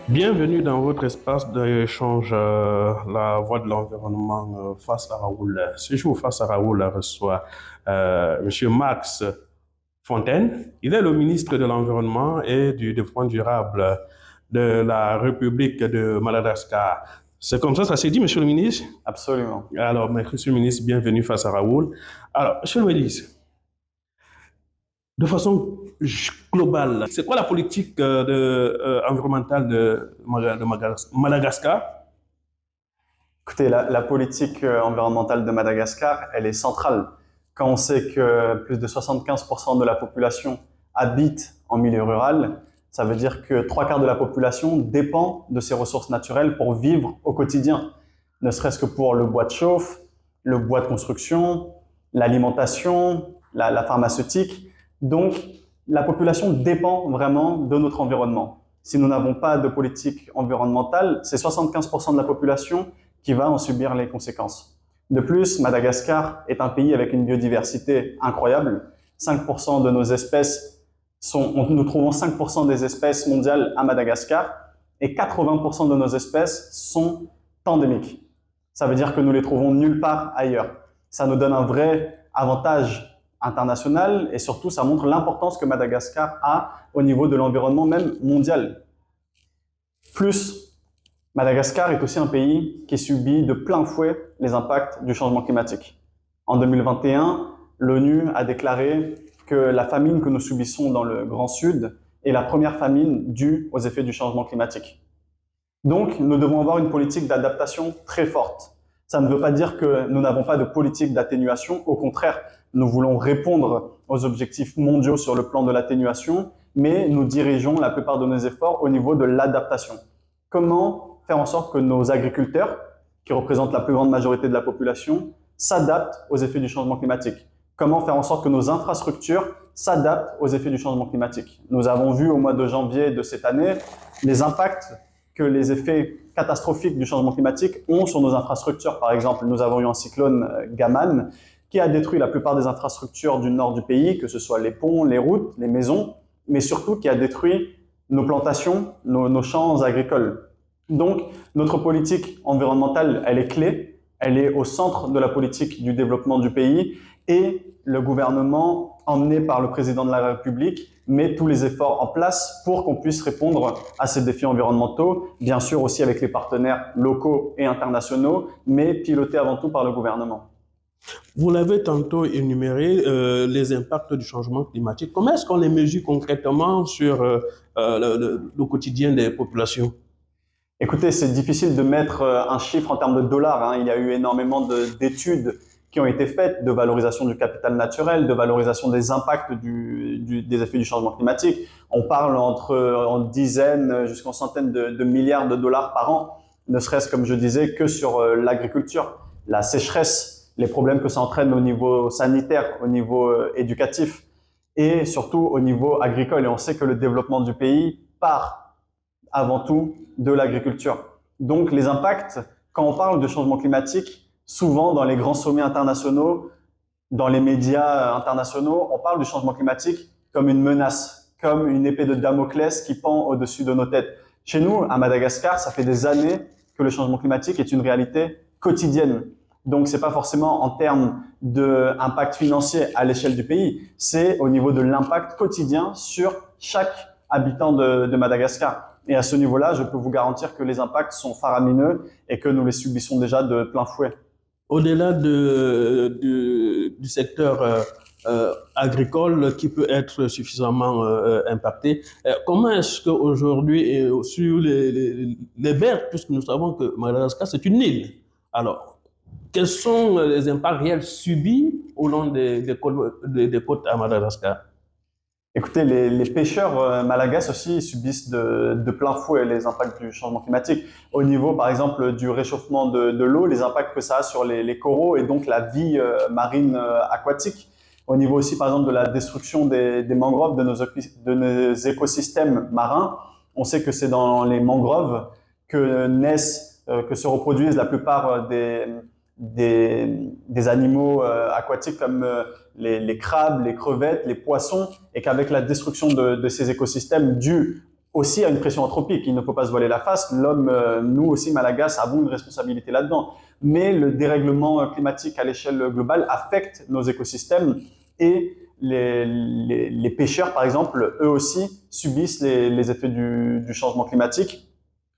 Bienvenue dans votre espace d'échange, la voix de l'environnement face à Raoul. Ce jour, face à Raoul reçoit Monsieur Max Fontaine. Il est le ministre de l'Environnement et du Développement durable de la République de Madagascar. C'est comme ça s'est dit, Monsieur le ministre? Absolument. Alors, Monsieur le ministre, bienvenue face à Raoul. Alors, Monsieur le ministre, de façon globale, c'est quoi la politique environnementale de Madagascar? Écoutez, la politique environnementale de Madagascar, elle est centrale. Quand on sait que plus de 75% de la population habite en milieu rural, ça veut dire que 3/4 de la population dépend de ces ressources naturelles pour vivre au quotidien, ne serait-ce que pour le bois de chauffe, le bois de construction, l'alimentation, la pharmaceutique. Donc, la population dépend vraiment de notre environnement. Si nous n'avons pas de politique environnementale, c'est 75% de la population qui va en subir les conséquences. De plus, Madagascar est un pays avec une biodiversité incroyable. 5% de nos espèces nous trouvons 5% des espèces mondiales à Madagascar et 80% de nos espèces sont endémiques. Ça veut dire que nous les trouvons nulle part ailleurs. Ça nous donne un vrai avantage international et surtout ça montre l'importance que Madagascar a au niveau de l'environnement même mondial. Plus, Madagascar est aussi un pays qui subit de plein fouet les impacts du changement climatique. En 2021, l'ONU a déclaré que la famine que nous subissons dans le Grand Sud est la première famine due aux effets du changement climatique. Donc, nous devons avoir une politique d'adaptation très forte. Ça ne veut pas dire que nous n'avons pas de politique d'atténuation, au contraire, nous voulons répondre aux objectifs mondiaux sur le plan de l'atténuation, mais nous dirigeons la plupart de nos efforts au niveau de l'adaptation. Comment faire en sorte que nos agriculteurs, qui représentent la plus grande majorité de la population, s'adaptent aux effets du changement climatique? Comment faire en sorte que nos infrastructures s'adaptent aux effets du changement climatique? Nous avons vu au mois de janvier de cette année les impacts que les effets catastrophiques du changement climatique ont sur nos infrastructures. Par exemple, nous avons eu un cyclone Gaman qui a détruit la plupart des infrastructures du nord du pays, que ce soit les ponts, les routes, les maisons, mais surtout qui a détruit nos plantations, nos champs agricoles. Donc, notre politique environnementale, elle est clé, elle est au centre de la politique du développement du pays et le gouvernement, emmené par le président de la République, met tous les efforts en place pour qu'on puisse répondre à ces défis environnementaux, bien sûr aussi avec les partenaires locaux et internationaux, mais pilotés avant tout par le gouvernement. Vous l'avez tantôt énuméré, les impacts du changement climatique. Comment est-ce qu'on les mesure concrètement sur le quotidien des populations? Écoutez, c'est difficile de mettre un chiffre en termes de dollars, hein. Il y a eu énormément d'études qui ont été faites de valorisation du capital naturel, de valorisation des impacts des effets du changement climatique. On parle en dizaines jusqu'en centaines de milliards de dollars par an, ne serait-ce, comme je disais, que sur l'agriculture, la sécheresse, les problèmes que ça entraîne au niveau sanitaire, au niveau éducatif et surtout au niveau agricole. Et on sait que le développement du pays part avant tout de l'agriculture. Donc les impacts, quand on parle de changement climatique, souvent dans les grands sommets internationaux, dans les médias internationaux, on parle du changement climatique comme une menace, comme une épée de Damoclès qui pend au-dessus de nos têtes. Chez nous, à Madagascar, ça fait des années que le changement climatique est une réalité quotidienne. Donc, c'est pas forcément en termes d'impact financier à l'échelle du pays, c'est au niveau de l'impact quotidien sur chaque habitant de Madagascar. Et à ce niveau-là, je peux vous garantir que les impacts sont faramineux et que nous les subissons déjà de plein fouet. Au-delà du secteur agricole qui peut être suffisamment impacté, comment est-ce qu'aujourd'hui, sur les berges, puisque nous savons que Madagascar, c'est une île, alors, quels sont les impacts réels subis au long des côtes à Madagascar? Écoutez, les pêcheurs malagasy aussi subissent de plein fouet les impacts du changement climatique. Au niveau, par exemple, du réchauffement de l'eau, les impacts que ça a sur les coraux et donc la vie marine aquatique. Au niveau aussi, par exemple, de la destruction des mangroves, de nos écosystèmes marins. On sait que c'est dans les mangroves que se reproduisent la plupart des animaux aquatiques comme les crabes, les crevettes, les poissons, et qu'avec la destruction de ces écosystèmes due aussi à une pression anthropique, il ne faut pas se voiler la face, l'homme, nous aussi, Malagasy, avons une responsabilité là-dedans. Mais le dérèglement climatique à l'échelle globale affecte nos écosystèmes et les pêcheurs, par exemple, eux aussi subissent les effets du changement climatique.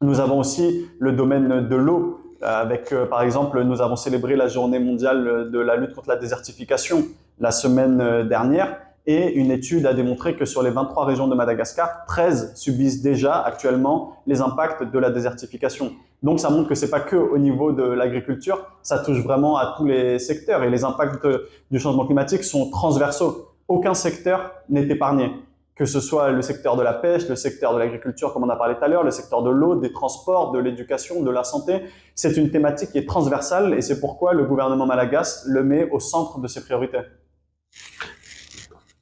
Nous avons aussi le domaine de l'eau, avec, par exemple, nous avons célébré la journée mondiale de la lutte contre la désertification la semaine dernière, et une étude a démontré que sur les 23 régions de Madagascar, 13 subissent déjà actuellement les impacts de la désertification. Donc ça montre que ce n'est pas que au niveau de l'agriculture, ça touche vraiment à tous les secteurs, et les impacts du changement climatique sont transversaux. Aucun secteur n'est épargné, que ce soit le secteur de la pêche, le secteur de l'agriculture, comme on a parlé tout à l'heure, le secteur de l'eau, des transports, de l'éducation, de la santé. C'est une thématique qui est transversale, et c'est pourquoi le gouvernement malagasy le met au centre de ses priorités.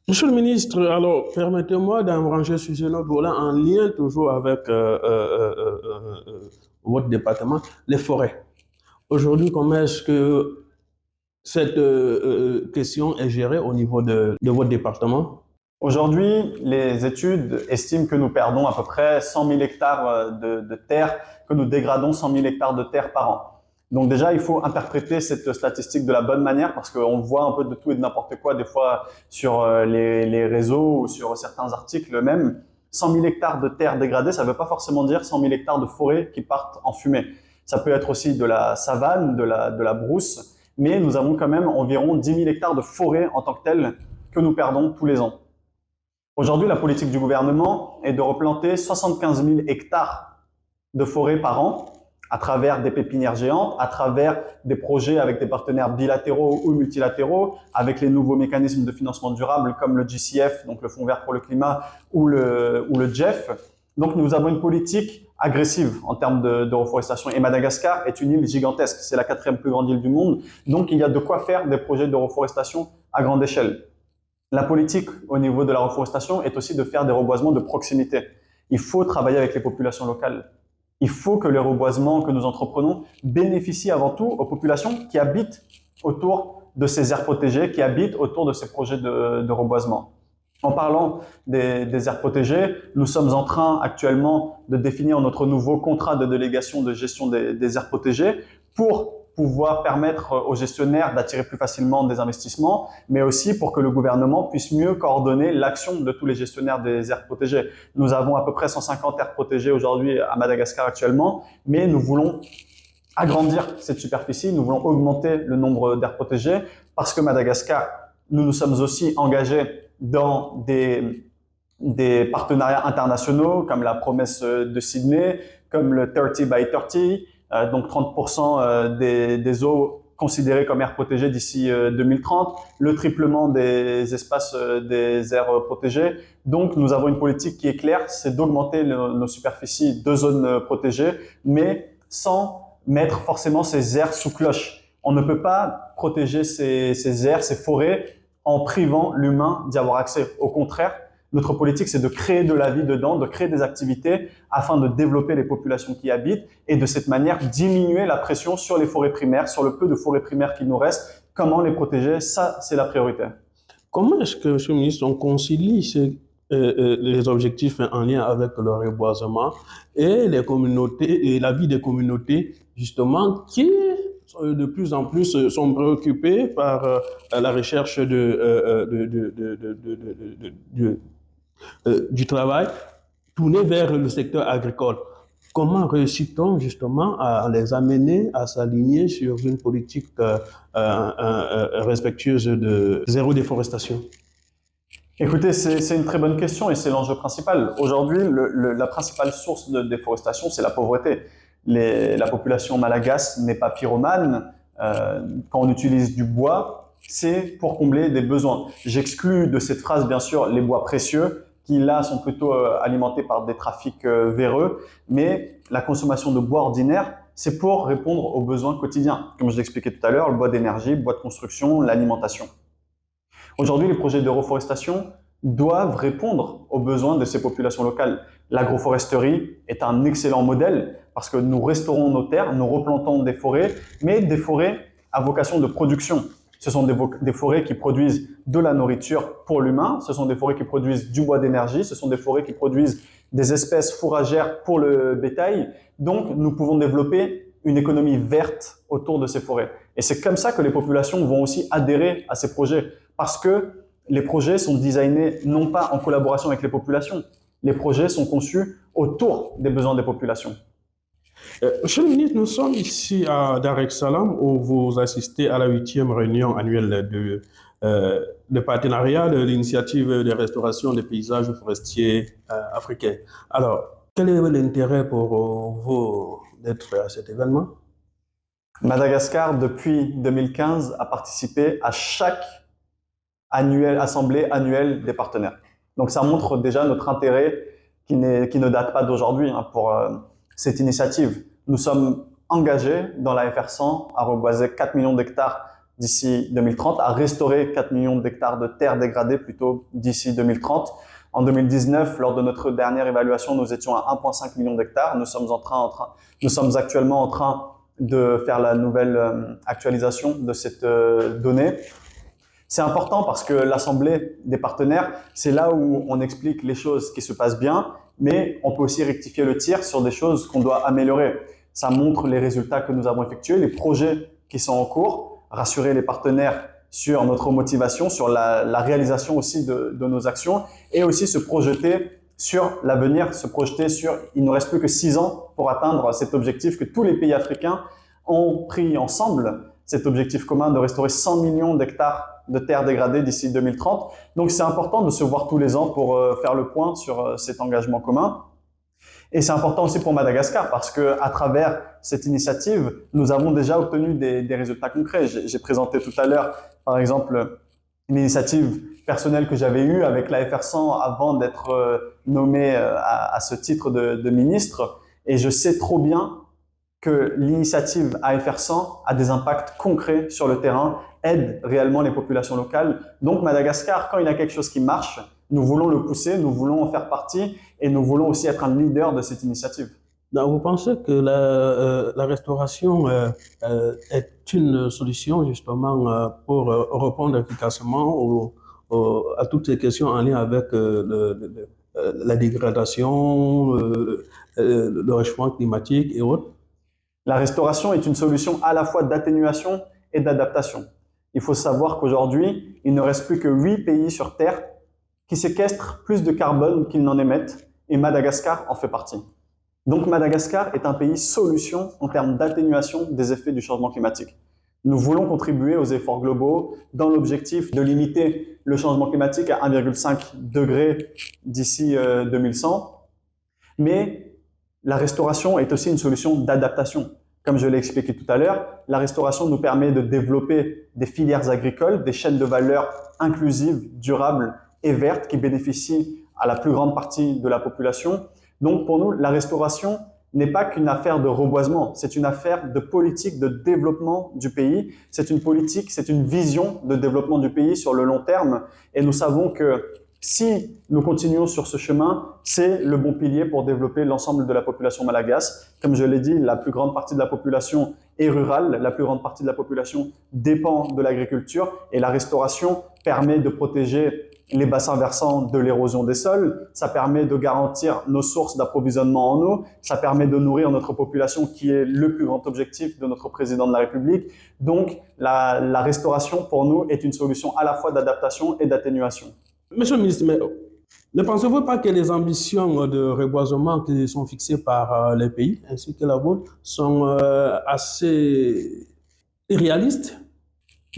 Monsieur le ministre, alors permettez-moi d'embrancher sur ce autre volet en lien toujours avec votre département, les forêts. Aujourd'hui, comment est-ce que cette question est gérée au niveau de votre département? Aujourd'hui, les études estiment que nous perdons à peu près 100 000 hectares de terre, que nous dégradons 100 000 hectares de terre par an. Donc déjà, il faut interpréter cette statistique de la bonne manière parce qu'on voit un peu de tout et de n'importe quoi des fois sur les réseaux ou sur certains articles même. 100 000 hectares de terre dégradée, ça ne veut pas forcément dire 100 000 hectares de forêt qui partent en fumée. Ça peut être aussi de la savane, de la brousse, mais nous avons quand même environ 10 000 hectares de forêt en tant que telle que nous perdons tous les ans. Aujourd'hui, la politique du gouvernement est de replanter 75 000 hectares de forêt par an à travers des pépinières géantes, à travers des projets avec des partenaires bilatéraux ou multilatéraux, avec les nouveaux mécanismes de financement durable comme le GCF, donc le Fonds vert pour le climat, ou le GEF. Donc nous avons une politique agressive en termes de reforestation. Et Madagascar est une île gigantesque, c'est la 4e plus grande île du monde, donc il y a de quoi faire des projets de reforestation à grande échelle. La politique au niveau de la reforestation est aussi de faire des reboisements de proximité. Il faut travailler avec les populations locales. Il faut que les reboisements que nous entreprenons bénéficient avant tout aux populations qui habitent autour de ces aires protégées, qui habitent autour de ces projets de reboisement. En parlant des aires protégées, nous sommes en train actuellement de définir notre nouveau contrat de délégation de gestion des aires protégées pour pouvoir permettre aux gestionnaires d'attirer plus facilement des investissements, mais aussi pour que le gouvernement puisse mieux coordonner l'action de tous les gestionnaires des aires protégées. Nous avons à peu près 150 aires protégées aujourd'hui à Madagascar actuellement, mais nous voulons agrandir cette superficie, nous voulons augmenter le nombre d'aires protégées parce que Madagascar, nous nous sommes aussi engagés dans des partenariats internationaux comme la promesse de Sydney, comme le 30 by 30, donc 30% des eaux considérées comme aires protégées d'ici 2030, le triplement des espaces des aires protégées. Donc nous avons une politique qui est claire, c'est d'augmenter nos superficies de zones protégées, mais sans mettre forcément ces aires sous cloche. On ne peut pas protéger ces aires, ces forêts, en privant l'humain d'y avoir accès. Au contraire, notre politique, c'est de créer de la vie dedans, de créer des activités afin de développer les populations qui y habitent et de cette manière diminuer la pression sur les forêts primaires, sur le peu de forêts primaires qu'il nous reste. Comment les protéger? Ça, c'est la priorité. Comment est-ce que, Monsieur le ministre, on concilie les objectifs en lien avec le reboisement et les communautés et la vie des communautés, justement, qui de plus en plus sont préoccupées par la recherche du travail tourné vers le secteur agricole. Comment réussit-on justement à les amener à s'aligner sur une politique respectueuse de zéro déforestation? Écoutez, c'est une très bonne question et c'est l'enjeu principal. Aujourd'hui, la principale source de déforestation, c'est la pauvreté. La population malagasy n'est pas pyromane. Quand on utilise du bois, c'est pour combler des besoins. J'exclus de cette phrase, bien sûr, les bois précieux, qui là sont plutôt alimentés par des trafics véreux, mais la consommation de bois ordinaire, c'est pour répondre aux besoins quotidiens. Comme je l'expliquais tout à l'heure, le bois d'énergie, le bois de construction, l'alimentation. Aujourd'hui, les projets de reforestation doivent répondre aux besoins de ces populations locales. L'agroforesterie est un excellent modèle parce que nous restaurons nos terres, nous replantons des forêts, mais des forêts à vocation de production. Ce sont des forêts qui produisent de la nourriture pour l'humain, ce sont des forêts qui produisent du bois d'énergie, ce sont des forêts qui produisent des espèces fourragères pour le bétail. Donc, nous pouvons développer une économie verte autour de ces forêts. Et c'est comme ça que les populations vont aussi adhérer à ces projets, parce que les projets sont designés non pas en collaboration avec les populations, les projets sont conçus autour des besoins des populations. Monsieur le ministre, nous sommes ici à Dar es Salaam où vous assistez à la 8e réunion annuelle de partenariat de l'initiative de restauration des paysages forestiers africains. Alors, quel est l'intérêt pour vous d'être à cet événement? Madagascar, depuis 2015, a participé à chaque assemblée annuelle des partenaires. Donc ça montre déjà notre intérêt qui ne date pas d'aujourd'hui pour cette initiative. Nous sommes engagés dans la FR100 à reboiser 4 millions d'hectares d'ici 2030, à restaurer 4 millions d'hectares de terres dégradées plutôt d'ici 2030. En 2019, lors de notre dernière évaluation, nous étions à 1,5 million d'hectares. Nous sommes actuellement en train de faire la nouvelle actualisation de cette donnée. C'est important parce que l'Assemblée des partenaires, c'est là où on explique les choses qui se passent bien, mais on peut aussi rectifier le tir sur des choses qu'on doit améliorer. Ça montre les résultats que nous avons effectués, les projets qui sont en cours, rassurer les partenaires sur notre motivation, sur la réalisation aussi de nos actions et aussi se projeter sur l'avenir, il ne reste plus que 6 ans pour atteindre cet objectif que tous les pays africains ont pris ensemble, cet objectif commun de restaurer 100 millions d'hectares de terres dégradées d'ici 2030. Donc c'est important de se voir tous les ans pour faire le point sur cet engagement commun. Et c'est important aussi pour Madagascar parce que à travers cette initiative, nous avons déjà obtenu des résultats concrets. J'ai présenté tout à l'heure, par exemple, une initiative personnelle que j'avais eue avec la FR100 avant d'être nommé à ce titre de ministre. Et je sais trop bien que l'initiative AFR100 a des impacts concrets sur le terrain, aide réellement les populations locales. Donc Madagascar, quand il y a quelque chose qui marche, nous voulons le pousser, nous voulons en faire partie et nous voulons aussi être un leader de cette initiative. Donc, vous pensez que la restauration est une solution justement pour répondre efficacement à toutes ces questions en lien avec la dégradation, le réchauffement climatique et autres? La restauration est une solution à la fois d'atténuation et d'adaptation. Il faut savoir qu'aujourd'hui, il ne reste plus que 8 pays sur Terre qui séquestrent plus de carbone qu'ils n'en émettent, et Madagascar en fait partie. Donc Madagascar est un pays solution en termes d'atténuation des effets du changement climatique. Nous voulons contribuer aux efforts globaux dans l'objectif de limiter le changement climatique à 1,5 degré d'ici 2100, mais la restauration est aussi une solution d'adaptation. Comme je l'ai expliqué tout à l'heure, la restauration nous permet de développer des filières agricoles, des chaînes de valeur inclusives, durables et vertes qui bénéficient à la plus grande partie de la population. Donc pour nous, la restauration n'est pas qu'une affaire de reboisement, c'est une affaire de politique de développement du pays. C'est une politique, c'est une vision de développement du pays sur le long terme. Et nous savons que si nous continuons sur ce chemin, c'est le bon pilier pour développer l'ensemble de la population malgache. Comme je l'ai dit, la plus grande partie de la population est rurale, la plus grande partie de la population dépend de l'agriculture et la restauration permet de protéger les bassins versants de l'érosion des sols, ça permet de garantir nos sources d'approvisionnement en eau, ça permet de nourrir notre population qui est le plus grand objectif de notre président de la République. Donc la restauration pour nous est une solution à la fois d'adaptation et d'atténuation. Monsieur le ministre, mais ne pensez-vous pas que les ambitions de reboisement qui sont fixées par les pays, ainsi que la vôtre, sont assez irréalistes?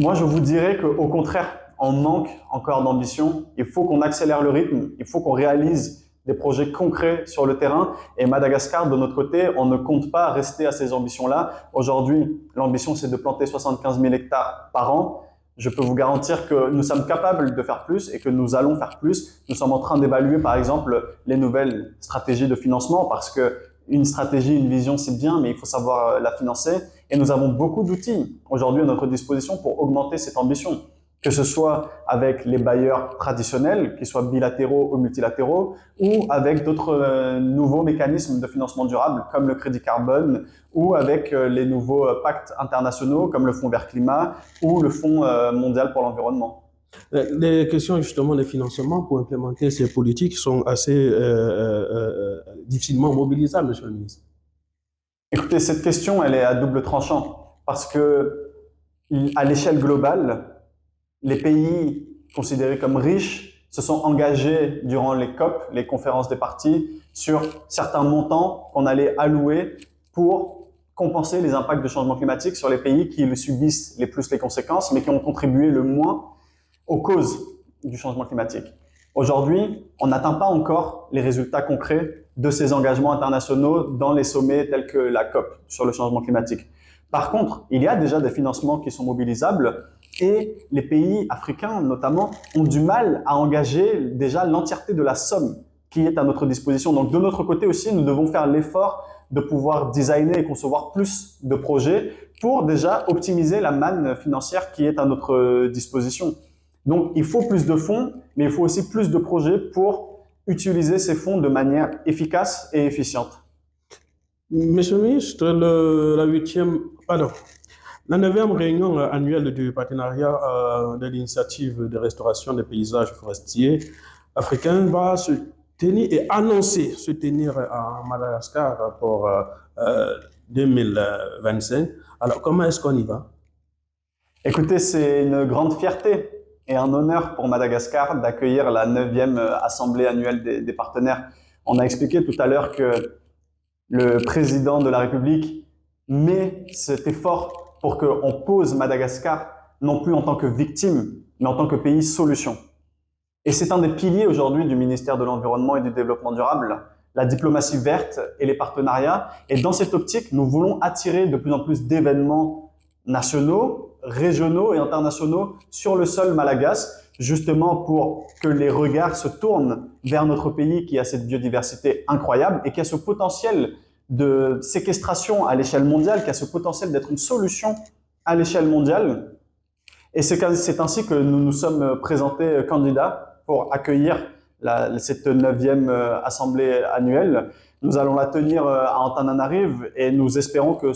Moi, je vous dirais qu'au contraire, on manque encore d'ambition. Il faut qu'on accélère le rythme, il faut qu'on réalise des projets concrets sur le terrain. Et Madagascar, de notre côté, on ne compte pas rester à ces ambitions-là. Aujourd'hui, l'ambition, c'est de planter 75 000 hectares par an. Je peux vous garantir que nous sommes capables de faire plus et que nous allons faire plus. Nous sommes en train d'évaluer, par exemple, les nouvelles stratégies de financement parce que une stratégie, une vision, c'est bien, mais il faut savoir la financer. Et nous avons beaucoup d'outils aujourd'hui à notre disposition pour augmenter cette ambition. que ce soit avec les bailleurs traditionnels, qu'ils soient bilatéraux ou multilatéraux, ou avec d'autres nouveaux mécanismes de financement durable, comme le crédit carbone, ou avec les nouveaux pactes internationaux, comme le Fonds vert climat ou le Fonds mondial pour l'environnement. Les questions justement de financement pour implémenter ces politiques sont assez difficilement mobilisables, Monsieur le ministre. Écoutez, cette question, elle est à double tranchant, parce que à l'échelle globale, les pays considérés comme riches se sont engagés durant les COP, les conférences des parties, sur certains montants qu'on allait allouer pour compenser les impacts du changement climatique sur les pays qui le subissent les plus les conséquences, mais qui ont contribué le moins aux causes du changement climatique. Aujourd'hui, on n'atteint pas encore les résultats concrets de ces engagements internationaux dans les sommets tels que la COP sur le changement climatique. Par contre, il y a déjà des financements qui sont mobilisables et les pays africains, notamment, ont du mal à engager déjà l'entièreté de la somme qui est à notre disposition. Donc, de notre côté aussi, nous devons faire l'effort de pouvoir designer et concevoir plus de projets pour déjà optimiser la manne financière qui est à notre disposition. Donc, il faut plus de fonds, mais il faut aussi plus de projets pour utiliser ces fonds de manière efficace et efficiente. Monsieur le ministre, la 9e réunion annuelle du partenariat de l'initiative de restauration des paysages forestiers africains va se tenir et annoncer se tenir à Madagascar pour 2025. Alors, comment est-ce qu'on y va? Écoutez, c'est une grande fierté et un honneur pour Madagascar d'accueillir la 9e assemblée annuelle des partenaires. On a expliqué tout à l'heure que le président de la République met cet effort pour qu'on pose Madagascar non plus en tant que victime, mais en tant que pays solution. Et c'est un des piliers aujourd'hui du ministère de l'Environnement et du Développement durable, la diplomatie verte et les partenariats. Et dans cette optique, nous voulons attirer de plus en plus d'événements nationaux, régionaux et internationaux sur le sol malagasy, justement pour que les regards se tournent vers notre pays qui a cette biodiversité incroyable et qui a ce potentiel de séquestration à l'échelle mondiale, qui a ce potentiel d'être une solution à l'échelle mondiale. Et c'est ainsi que nous nous sommes présentés candidats pour accueillir cette 9e assemblée annuelle. Nous allons la tenir à Antananarive et nous espérons que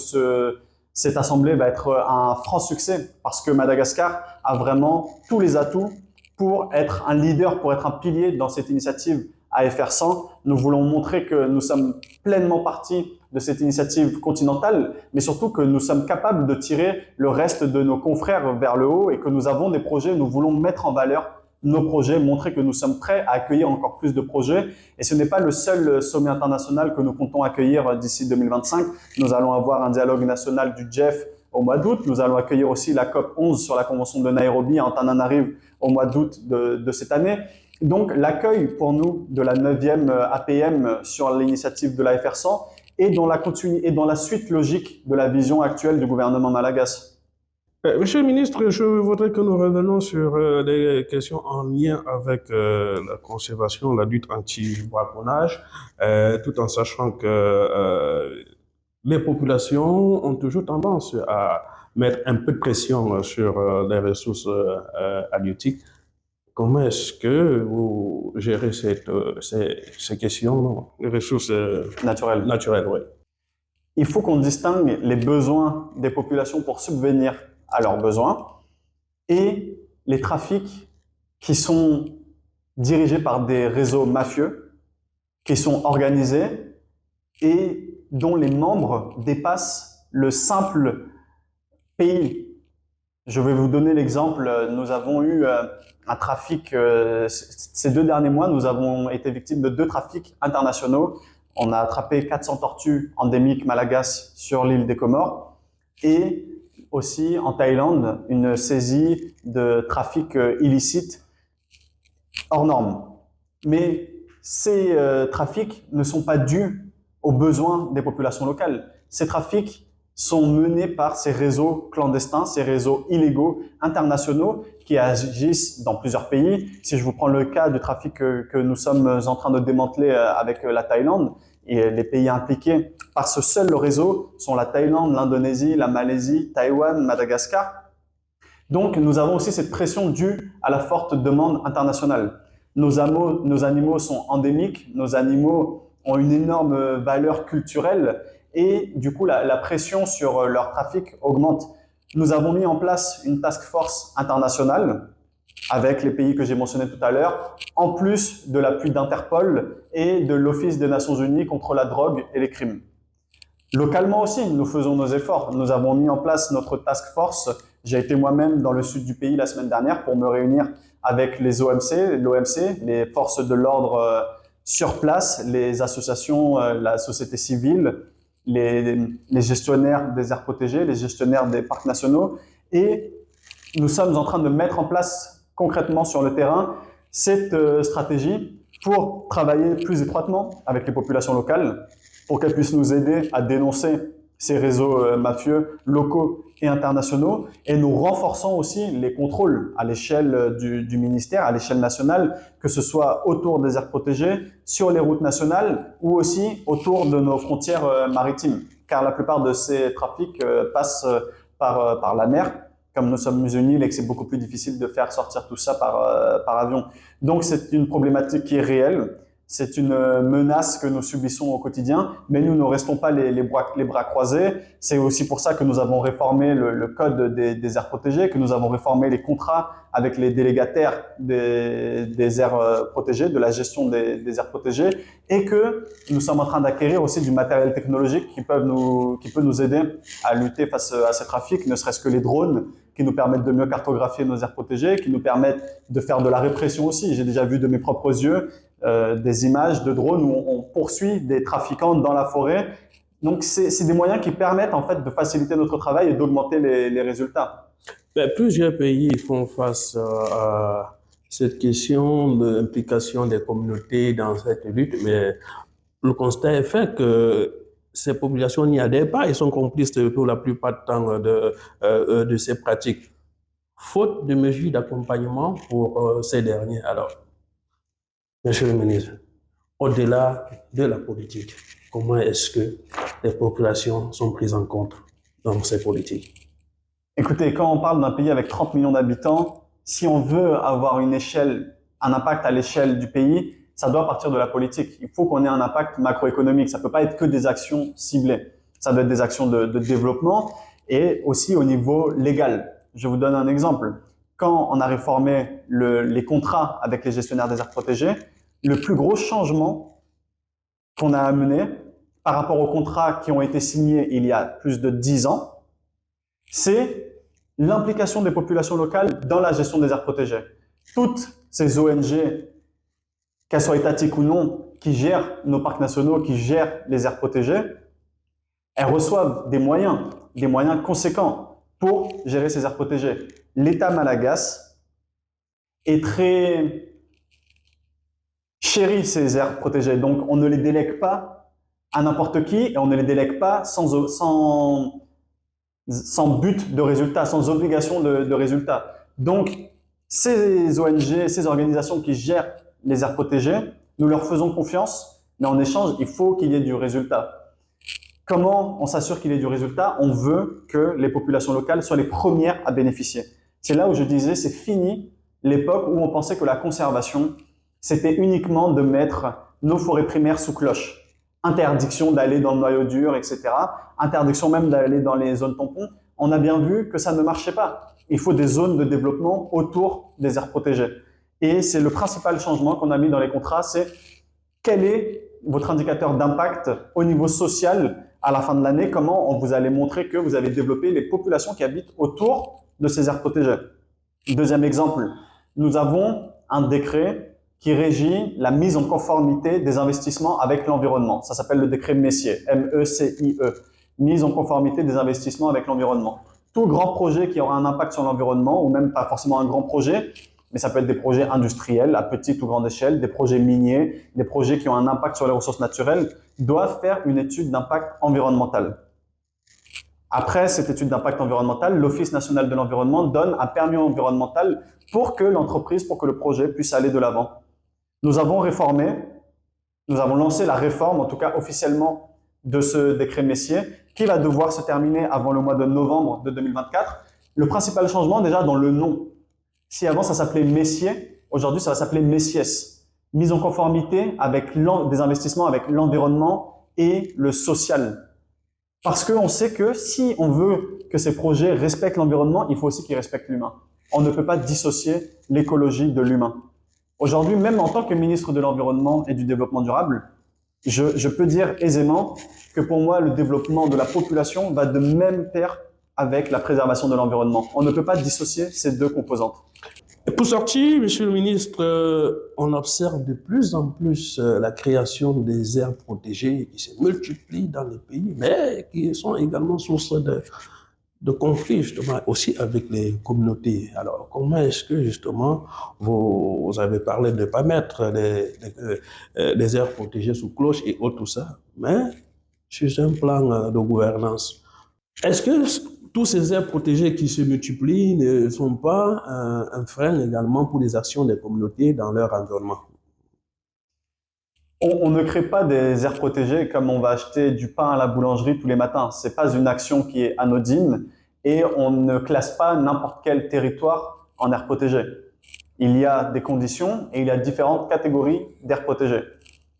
cette assemblée va être un franc succès parce que Madagascar a vraiment tous les atouts pour être un leader, pour être un pilier dans cette initiative AFR100. Nous voulons montrer que nous sommes pleinement partie de cette initiative continentale, mais surtout que nous sommes capables de tirer le reste de nos confrères vers le haut et que nous avons des projets, nous voulons mettre en valeur nos projets, montrer que nous sommes prêts à accueillir encore plus de projets. Et ce n'est pas le seul sommet international que nous comptons accueillir d'ici 2025. Nous allons avoir un dialogue national du GEF au mois d'août. Nous allons accueillir aussi la COP 11 sur la Convention de Nairobi à Antananarive au mois d'août de cette année. Donc l'accueil pour nous de la 9e APM sur l'initiative de l'AFR100 est dans la suite logique de la vision actuelle du gouvernement malagasy. Monsieur le ministre, je voudrais que nous revenions sur les questions en lien avec la conservation, la lutte anti-braconnage, tout en sachant que les populations ont toujours tendance à mettre un peu de pression sur les ressources halieutiques. Comment est-ce que vous gérez ces questions, les ressources naturelles, oui. Il faut qu'on distingue les besoins des populations pour subvenir à leurs besoins et les trafics qui sont dirigés par des réseaux mafieux, qui sont organisés et dont les membres dépassent le simple pays. Je vais vous donner l'exemple, nous avons eu un trafic, ces 2 derniers mois, nous avons été victimes de 2 trafics internationaux. On a attrapé 400 tortues endémiques malagasy sur l'île des Comores et aussi en Thaïlande, une saisie de trafic illicite hors normes. Mais ces trafics ne sont pas dus aux besoins des populations locales. Ces trafics sont menés par ces réseaux clandestins, ces réseaux illégaux internationaux qui agissent dans plusieurs pays. Si je vous prends le cas du trafic que nous sommes en train de démanteler avec la Thaïlande, et les pays impliqués par ce seul réseau sont la Thaïlande, l'Indonésie, la Malaisie, Taïwan, Madagascar. Donc, nous avons aussi cette pression due à la forte demande internationale. Nos animaux sont endémiques, nos animaux ont une énorme valeur culturelle et du coup, la pression sur leur trafic augmente. Nous avons mis en place une task force internationale avec les pays que j'ai mentionnés tout à l'heure, en plus de l'appui d'Interpol et de l'Office des Nations Unies contre la drogue et les crimes. Localement aussi, nous faisons nos efforts. Nous avons mis en place notre task force. J'ai été moi-même dans le sud du pays la semaine dernière pour me réunir avec les l'OMC, les forces de l'ordre sur place, les associations, la société civile, les gestionnaires des aires protégées, les gestionnaires des parcs nationaux. Et nous sommes en train de mettre en place concrètement sur le terrain cette stratégie pour travailler plus étroitement avec les populations locales, pour qu'elles puissent nous aider à dénoncer ces réseaux mafieux locaux et internationaux. Et nous renforçons aussi les contrôles à l'échelle du ministère, à l'échelle nationale, que ce soit autour des aires protégées, sur les routes nationales ou aussi autour de nos frontières maritimes. Car la plupart de ces trafics passent par la mer, comme nous sommes une île et que c'est beaucoup plus difficile de faire sortir tout ça par avion. Donc c'est une problématique qui est réelle. C'est une menace que nous subissons au quotidien, mais nous ne restons pas les bras croisés. C'est aussi pour ça que nous avons réformé le code des aires protégées, que nous avons réformé les contrats avec les délégataires des aires protégées, de la gestion des aires protégées, et que nous sommes en train d'acquérir aussi du matériel technologique qui peut nous aider à lutter face à ces trafics, ne serait-ce que les drones qui nous permettent de mieux cartographier nos aires protégées, qui nous permettent de faire de la répression aussi. J'ai déjà vu de mes propres yeux des images de drones où on poursuit des trafiquants dans la forêt. Donc, c'est des moyens qui permettent en fait de faciliter notre travail et d'augmenter les résultats. Plusieurs pays font face à cette question de l'implication des communautés dans cette lutte, mais le constat est fait que ces populations n'y adhèrent pas et sont complices pour la plupart du temps de ces pratiques. Faute de mesures d'accompagnement pour ces derniers. Alors, Monsieur le ministre, au-delà de la politique, comment est-ce que les populations sont prises en compte dans ces politiques? Écoutez, quand on parle d'un pays avec 30 millions d'habitants, si on veut avoir un impact à l'échelle du pays, ça doit partir de la politique. Il faut qu'on ait un impact macroéconomique. Ça ne peut pas être que des actions ciblées. Ça doit être des actions de développement et aussi au niveau légal. Je vous donne un exemple. Quand on a réformé les contrats avec les gestionnaires des aires protégées, le plus gros changement qu'on a amené par rapport aux contrats qui ont été signés il y a plus de 10 ans, c'est l'implication des populations locales dans la gestion des aires protégées. Toutes ces ONG, qu'elles soient étatiques ou non, qui gèrent nos parcs nationaux, qui gèrent les aires protégées, elles reçoivent des moyens conséquents pour gérer ces aires protégées. L'État malagasy est très chérit ces aires protégées, donc on ne les délègue pas à n'importe qui et on ne les délègue pas sans but de résultat, sans obligation de résultat. Donc, ces ONG, ces organisations qui gèrent les aires protégées, nous leur faisons confiance, mais en échange, il faut qu'il y ait du résultat. Comment on s'assure qu'il y ait du résultat? On veut que les populations locales soient les premières à bénéficier. C'est là où je disais, c'est fini l'époque où on pensait que la conservation, c'était uniquement de mettre nos forêts primaires sous cloche. Interdiction d'aller dans le noyau dur, etc. Interdiction même d'aller dans les zones tampons. On a bien vu que ça ne marchait pas. Il faut des zones de développement autour des aires protégées. Et c'est le principal changement qu'on a mis dans les contrats, c'est quel est votre indicateur d'impact au niveau social à la fin de l'année, comment vous allez montrer que vous avez développé les populations qui habitent autour de ces aires protégées. Deuxième exemple, nous avons un décret qui régit la mise en conformité des investissements avec l'environnement. Ça s'appelle le décret Messier, M-E-C-I-E, mise en conformité des investissements avec l'environnement. Tout grand projet qui aura un impact sur l'environnement, ou même pas forcément un grand projet, mais ça peut être des projets industriels à petite ou grande échelle, des projets miniers, des projets qui ont un impact sur les ressources naturelles, doivent faire une étude d'impact environnemental. Après cette étude d'impact environnemental, l'Office national de l'environnement donne un permis environnemental pour que l'entreprise, pour que le projet puisse aller de l'avant. Nous avons réformé, nous avons lancé la réforme, en tout cas officiellement, de ce décret Messier, qui va devoir se terminer avant le mois de novembre de 2024. Le principal changement, déjà, dans le nom. Si avant, ça s'appelait Messier, aujourd'hui, ça va s'appeler Messiès. Mise en conformité avec des investissements avec l'environnement et le social. Parce qu'on sait que si on veut que ces projets respectent l'environnement, il faut aussi qu'ils respectent l'humain. On ne peut pas dissocier l'écologie de l'humain. Aujourd'hui, même en tant que ministre de l'Environnement et du Développement durable, je peux dire aisément que pour moi, le développement de la population va de même pair avec la préservation de l'environnement. On ne peut pas dissocier ces deux composantes. Et pour sortir, Monsieur le ministre, on observe de plus en plus la création des aires protégées qui se multiplient dans les pays, mais qui sont également source de conflits, justement, aussi avec les communautés. Alors, comment est-ce que, justement, vous avez parlé de ne pas mettre des aires protégées sous cloche et autres, tout ça, mais sur un plan de gouvernance. Est-ce que tous ces aires protégées qui se multiplient ne sont pas un frein également pour les actions des communautés dans leur environnement? On ne crée pas des aires protégées comme on va acheter du pain à la boulangerie tous les matins. C'est pas une action qui est anodine et on ne classe pas n'importe quel territoire en aire protégée. Il y a des conditions et il y a différentes catégories d'aires protégées.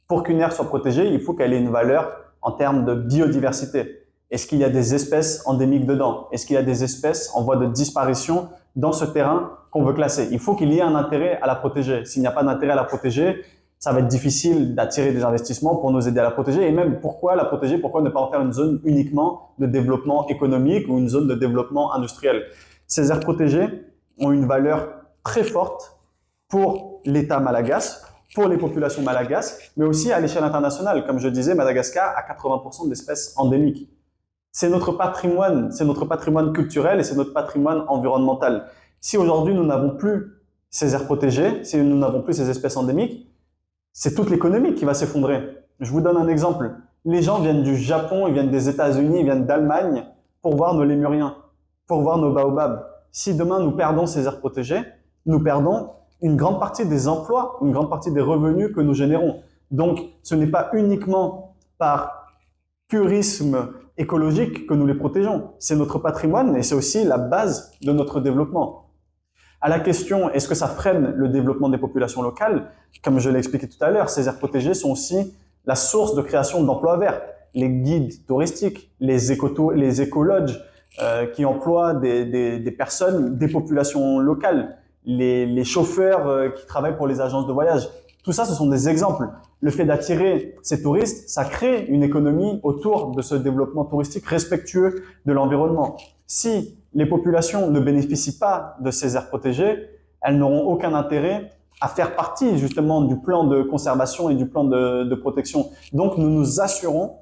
Pour qu'une aire soit protégée, il faut qu'elle ait une valeur en termes de biodiversité. Est-ce qu'il y a des espèces endémiques dedans? Est-ce qu'il y a des espèces en voie de disparition dans ce terrain qu'on veut classer? Il faut qu'il y ait un intérêt à la protéger. S'il n'y a pas d'intérêt à la protéger, ça va être difficile d'attirer des investissements pour nous aider à la protéger. Et même, pourquoi la protéger? Pourquoi ne pas en faire une zone uniquement de développement économique ou une zone de développement industriel? Ces aires protégées ont une valeur très forte pour l'État malagasy, pour les populations malagasy, mais aussi à l'échelle internationale. Comme je disais, Madagascar a 80% d'espèces endémiques. C'est notre patrimoine culturel et c'est notre patrimoine environnemental. Si aujourd'hui nous n'avons plus ces aires protégées, si nous n'avons plus ces espèces endémiques, c'est toute l'économie qui va s'effondrer. Je vous donne un exemple. Les gens viennent du Japon, ils viennent des États-Unis, ils viennent d'Allemagne pour voir nos lémuriens, pour voir nos baobabs. Si demain nous perdons ces aires protégées, nous perdons une grande partie des emplois, une grande partie des revenus que nous générons. Donc, ce n'est pas uniquement par purisme écologique que nous les protégeons. C'est notre patrimoine et c'est aussi la base de notre développement. À la question, est-ce que ça freine le développement des populations locales? Comme je l'ai expliqué tout à l'heure, ces aires protégées sont aussi la source de création d'emplois verts. Les guides touristiques, les écologes qui emploient des personnes, des populations locales, les chauffeurs qui travaillent pour les agences de voyage. Tout ça, ce sont des exemples. Le fait d'attirer ces touristes, ça crée une économie autour de ce développement touristique respectueux de l'environnement. Si les populations ne bénéficient pas de ces aires protégées, elles n'auront aucun intérêt à faire partie justement du plan de conservation et du plan de protection. Donc nous nous assurons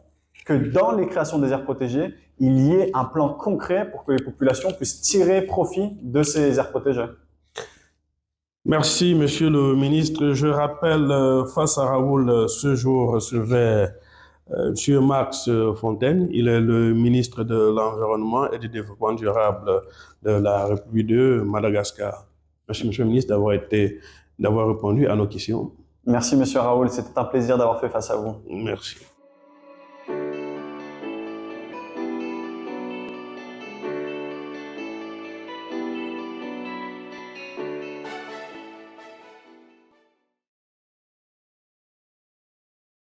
que dans les créations des aires protégées, il y ait un plan concret pour que les populations puissent tirer profit de ces aires protégées. Merci, Monsieur le ministre. Je rappelle, face à Raoul, ce jour recevait Monsieur Max Fontaine. Il est le ministre de l'Environnement et du Développement durable de la République de Madagascar. Merci, Monsieur le ministre, d'avoir répondu à nos questions. Merci, Monsieur Raoul. C'était un plaisir d'avoir fait face à vous. Merci.